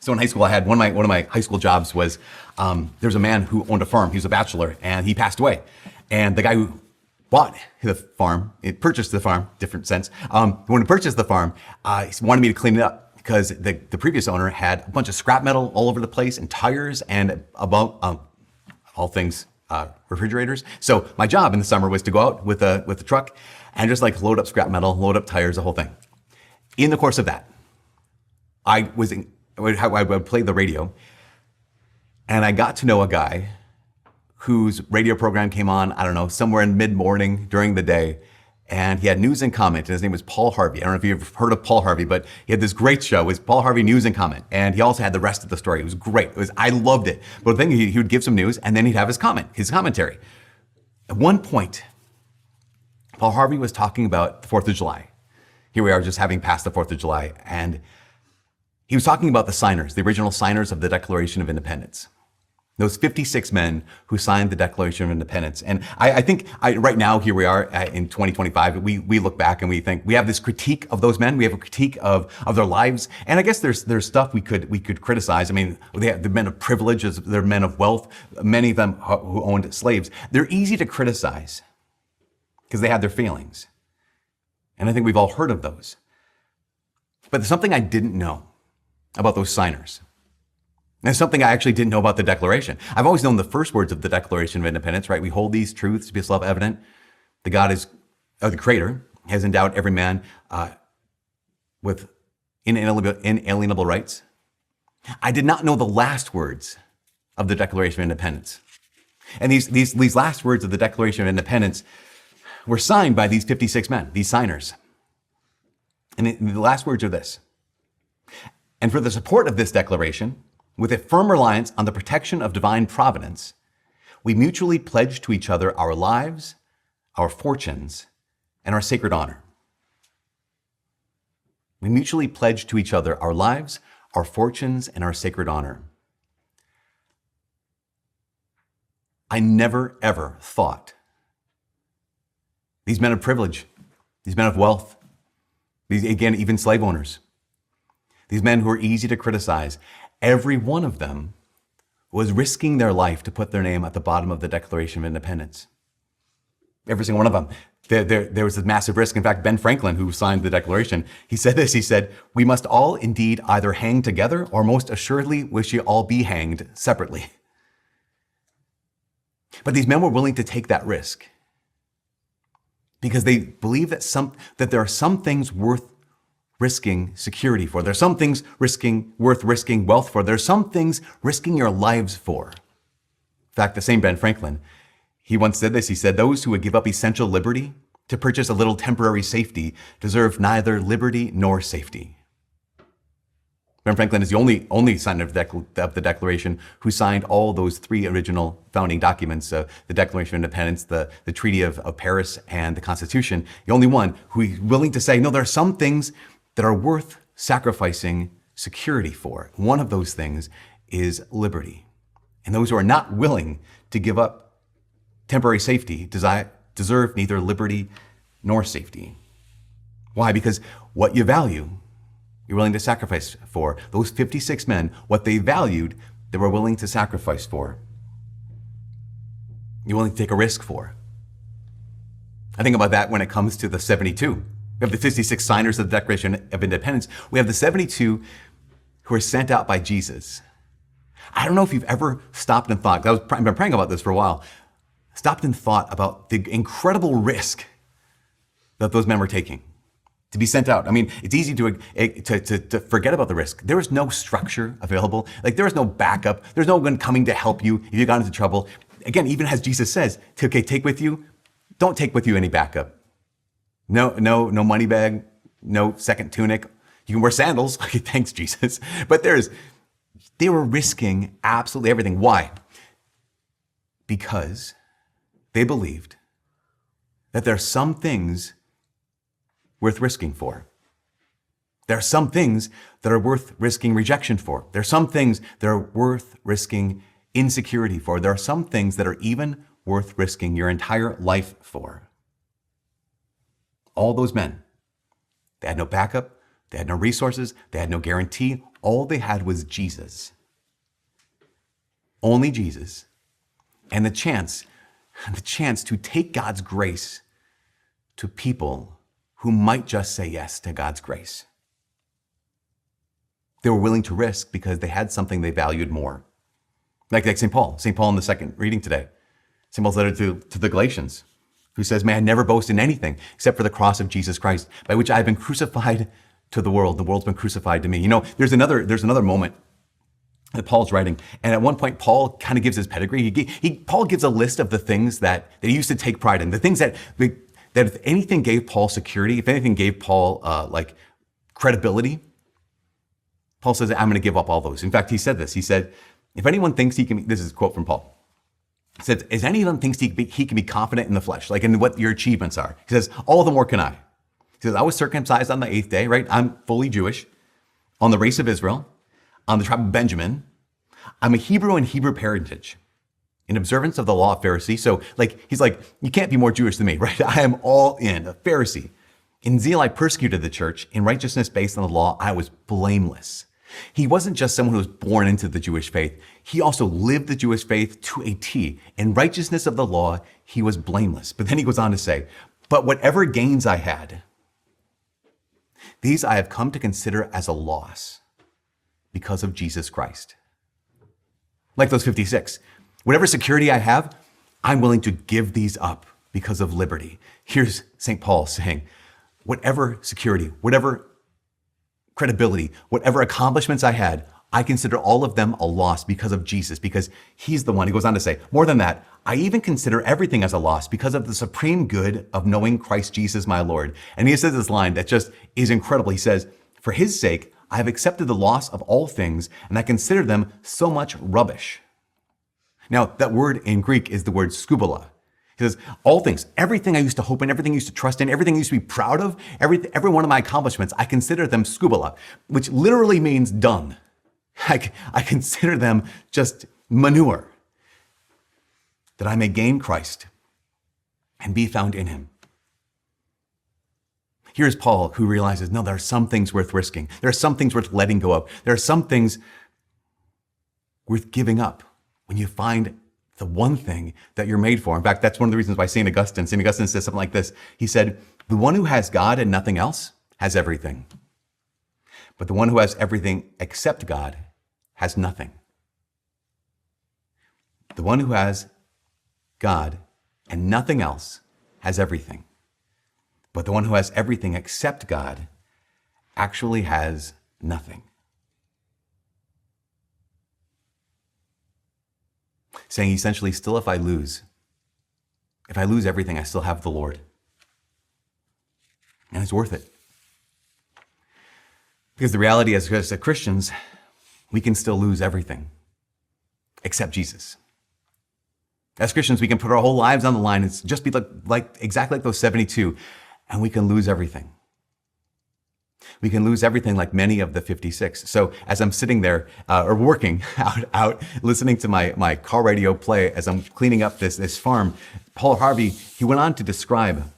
So in high school, I had one of my high school jobs was there's a man who owned a farm. He was a bachelor, and he passed away. And the guy who bought the farm, it purchased the farm, different sense. When he purchased the farm, he wanted me to clean it up because the previous owner had a bunch of scrap metal all over the place and tires and about all things refrigerators. So my job in the summer was to go out with the truck and just like load up scrap metal, load up tires, the whole thing. In the course of that, I would play the radio, and I got to know a guy whose radio program came on, I don't know, somewhere in mid-morning during the day, and he had news and comment, and his name was Paul Harvey. I don't know if you've heard of Paul Harvey, but he had this great show. It was Paul Harvey News and Comment, and he also had the rest of the story. It was great. I loved it. But the thing, he would give some news, and then he'd have his commentary. At one point, Paul Harvey was talking about the 4th of July. Here we are just having passed the 4th of July, and he was talking about the signers, the original signers of the Declaration of Independence. Those 56 men who signed the Declaration of Independence. And I think right now, here we are in 2025, we look back and we think we have this critique of those men. We have a critique of their lives. And I guess there's stuff we could criticize. I mean, they're men of privilege, they're men of wealth, many of them who owned slaves. They're easy to criticize because they had their feelings. And I think we've all heard of those. But there's something I didn't know about those signers. And something I actually didn't know about the Declaration. I've always known the first words of the Declaration of Independence, right? We hold these truths to be self-evident. The Creator has endowed every man with inalienable rights. I did not know the last words of the Declaration of Independence. And these last words of the Declaration of Independence were signed by these 56 men, these signers. And the last words are this: "And for the support of this declaration, with a firm reliance on the protection of divine providence, we mutually pledge to each other our lives, our fortunes, and our sacred honor." We mutually pledge to each other our lives, our fortunes, and our sacred honor. I never, ever thought these men of privilege, these men of wealth, these, again, even slave owners, these men who are easy to criticize, every one of them was risking their life to put their name at the bottom of the Declaration of Independence. Every single one of them. There was a massive risk. In fact, Ben Franklin, who signed the Declaration, he said this, he said, "We must all indeed either hang together or most assuredly wish you all be hanged separately." But these men were willing to take that risk because they believe that there are some things worth risking security for. There's some things worth risking wealth for. There's some things risking your lives for. In fact, the same Ben Franklin, he once said this. He said, "Those who would give up essential liberty to purchase a little temporary safety deserve neither liberty nor safety." Ben Franklin is the only signer of the Declaration who signed all those three original founding documents, the Declaration of Independence, the Treaty of Paris, and the Constitution. The only one who is willing to say, no, there are some things that are worth sacrificing security for. One of those things is liberty. And those who are not willing to give up temporary safety deserve neither liberty nor safety. Why? Because what you value, you're willing to sacrifice for. Those 56 men, what they valued, they were willing to sacrifice for. You're willing to take a risk for. I think about that when it comes to the 72. We have the 56 signers of the Declaration of Independence. We have the 72 who are sent out by Jesus. I don't know if you've ever stopped and thought, I've been praying about this for a while, stopped and thought about the incredible risk that those men were taking to be sent out. I mean, it's easy to forget about the risk. There was no structure available. Like, there was no backup. There's no one coming to help you if you got into trouble. Again, even as Jesus says, okay, don't take with you any backup. No money bag, no second tunic. You can wear sandals. Okay, thanks, Jesus. But they were risking absolutely everything. Why? Because they believed that there are some things worth risking for. There are some things that are worth risking rejection for. There are some things that are worth risking insecurity for. There are some things that are even worth risking your entire life for. All those men, they had no backup, they had no resources, they had no guarantee. All they had was Jesus. Only Jesus. And the chance to take God's grace to people who might just say yes to God's grace. They were willing to risk because they had something they valued more. Like St. Paul in the second reading today. St. Paul's letter to the Galatians, who says, may I never boast in anything except for the cross of Jesus Christ, by which I have been crucified to the world. The world's been crucified to me. You know, there's another moment that Paul's writing. And at one point, Paul kind of gives his pedigree. Paul gives a list of the things that he used to take pride in, the things that if anything gave Paul security, if anything gave Paul credibility, Paul says, I'm going to give up all those. In fact, he said this. He said, if anyone thinks he can, this is a quote from Paul. He says, if anyone thinks he can be confident in the flesh, like in what your achievements are, he says, all the more can I. He says, I was circumcised on the 8th day, right? I'm fully Jewish, on the race of Israel, on the tribe of Benjamin. I'm a Hebrew in Hebrew parentage, in observance of the law of Pharisee. So he's like, you can't be more Jewish than me, right? I am all in, a Pharisee. In zeal, I persecuted the church. In righteousness based on the law, I was blameless. He wasn't just someone who was born into the Jewish faith. He also lived the Jewish faith to a T. In righteousness of the law, he was blameless. But then he goes on to say, but whatever gains I had, these I have come to consider as a loss because of Jesus Christ. Like those 56. Whatever security I have, I'm willing to give these up because of liberty. Here's St. Paul saying, whatever security, whatever credibility, whatever accomplishments I had, I consider all of them a loss because of Jesus, because he's the one. He goes on to say, more than that, I even consider everything as a loss because of the supreme good of knowing Christ Jesus, my Lord. And he says this line that just is incredible. He says, for his sake, I have accepted the loss of all things, and I consider them so much rubbish. Now, that word in Greek is the word skubala. He says, all things, everything I used to hope in, everything I used to trust in, everything I used to be proud of, every one of my accomplishments, I consider them skubala, which literally means dung. I consider them just manure, that I may gain Christ and be found in him. Here's Paul, who realizes, no, there are some things worth risking. There are some things worth letting go of. There are some things worth giving up when you find the one thing that you're made for. In fact, that's one of the reasons why St. Augustine says something like this. He said, the one who has God and nothing else has everything. But the one who has everything except God has nothing. The one who has God and nothing else has everything. But the one who has everything except God actually has nothing. Saying essentially, still if I lose everything, I still have the Lord. And it's worth it. Because the reality is, as Christians, we can still lose everything except Jesus. As Christians, we can put our whole lives on the line. It's just be exactly like those 72, and we can lose everything. We can lose everything like many of the 56. So as I'm sitting there or working out, listening to my car radio play as I'm cleaning up this farm, Paul Harvey, he went on to describe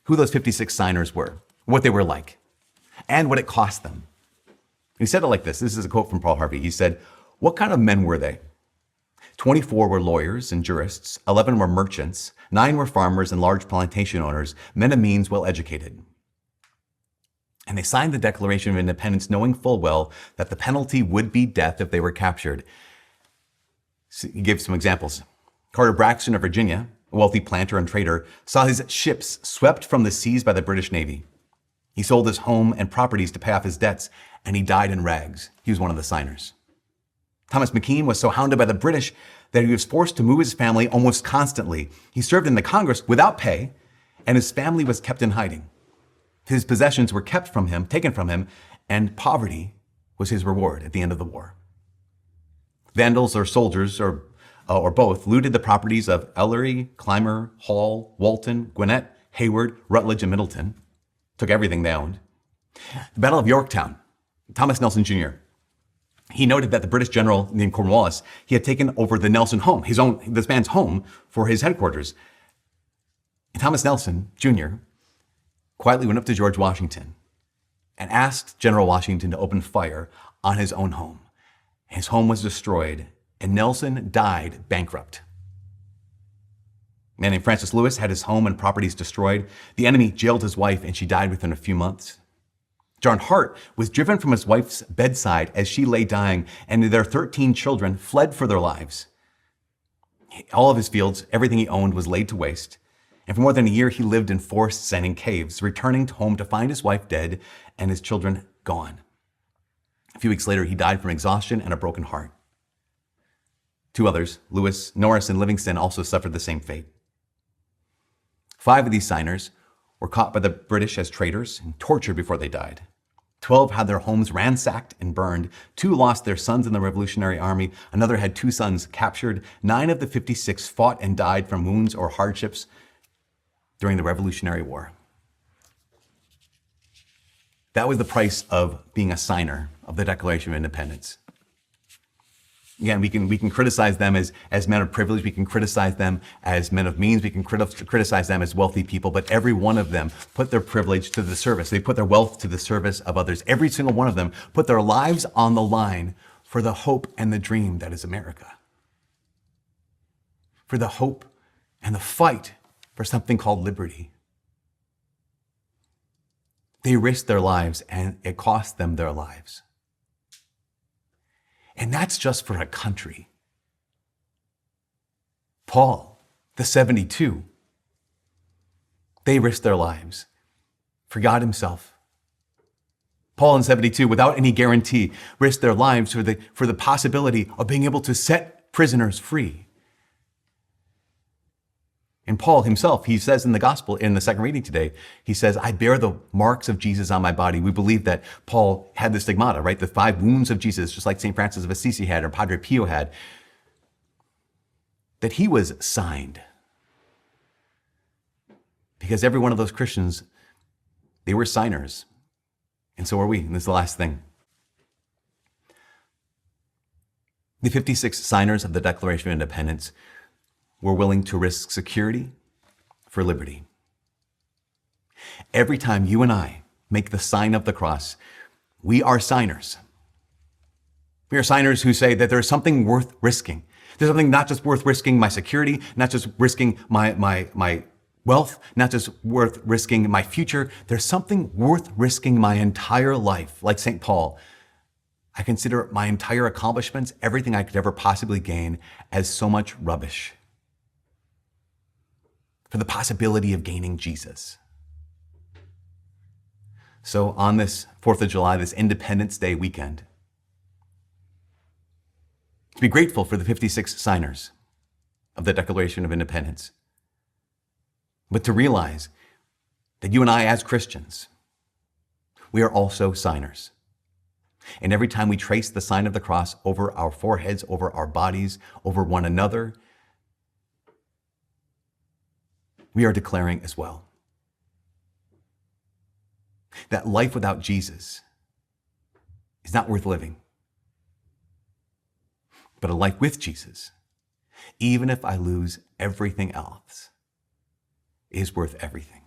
who those 56 signers were, what they were like, and what it cost them. He said it like this. This is a quote from Paul Harvey. He said, what kind of men were they? 24 were lawyers and jurists, 11 were merchants, 9 were farmers and large plantation owners, men of means, well educated. And they signed the Declaration of Independence knowing full well that the penalty would be death if they were captured. So he gives some examples. Carter Braxton of Virginia, a wealthy planter and trader, saw his ships swept from the seas by the British Navy. He sold his home and properties to pay off his debts, and he died in rags. He was one of the signers. Thomas McKean was so hounded by the British that he was forced to move his family almost constantly. He served in the Congress without pay, and his family was kept in hiding. His possessions were taken from him, and poverty was his reward at the end of the war. Vandals or soldiers, or both, looted the properties of Ellery, Clymer, Hall, Walton, Gwinnett, Hayward, Rutledge, and Middleton. Took everything they owned. The Battle of Yorktown, Thomas Nelson Jr., he noted that the British general named Cornwallis, he had taken over the Nelson home, this man's home, for his headquarters. And Thomas Nelson Jr. quietly went up to George Washington and asked General Washington to open fire on his own home. His home was destroyed, and Nelson died bankrupt. A man named Francis Lewis had his home and properties destroyed. The enemy jailed his wife, and she died within a few months. John Hart was driven from his wife's bedside as she lay dying, and their 13 children fled for their lives. All of his fields, everything he owned, was laid to waste. And for more than a year, he lived in forests and in caves, returning home to find his wife dead and his children gone. A few weeks later, he died from exhaustion and a broken heart. Two others, Lewis, Norris, and Livingston, also suffered the same fate. 5 of these signers were caught by the British as traitors and tortured before they died. 12 had their homes ransacked and burned. 2 lost their sons in the Revolutionary Army. Another had 2 sons captured. 9 of the 56 fought and died from wounds or hardships during the Revolutionary War. That was the price of being a signer of the Declaration of Independence. Again, we can criticize them as men of privilege. We can criticize them as men of means. We can criticize them as wealthy people. But every one of them put their privilege to the service. They put their wealth to the service of others. Every single one of them put their lives on the line for the hope and the dream that is America. For the hope and the fight for something called liberty. They risked their lives, and it cost them their lives. And that's just for a country. Paul, the 72, they risked their lives for God himself. Paul and 72, without any guarantee, risked their lives for the possibility of being able to set prisoners free. And Paul himself, he says in the gospel, in the second reading today, he says, I bear the marks of Jesus on my body. We believe that Paul had the stigmata, right? The 5 wounds of Jesus, just like St. Francis of Assisi had or Padre Pio had, that he was signed. Because every one of those Christians, they were signers. And so are we. And this is the last thing. The 56 signers of the Declaration of Independence were willing to risk security for liberty. Every time you and I make the sign of the cross, we are signers. We are signers who say that there's something worth risking. There's something not just worth risking my security, not just risking my wealth, not just worth risking my future. There's something worth risking my entire life. Like St. Paul, I consider my entire accomplishments, everything I could ever possibly gain, as so much rubbish for the possibility of gaining Jesus. So on this 4th of July, this Independence Day weekend, to be grateful for the 56 signers of the Declaration of Independence, but to realize that you and I as Christians, we are also signers. And every time we trace the sign of the cross over our foreheads, over our bodies, over one another, we are declaring as well that life without Jesus is not worth living. But a life with Jesus, even if I lose everything else, is worth everything.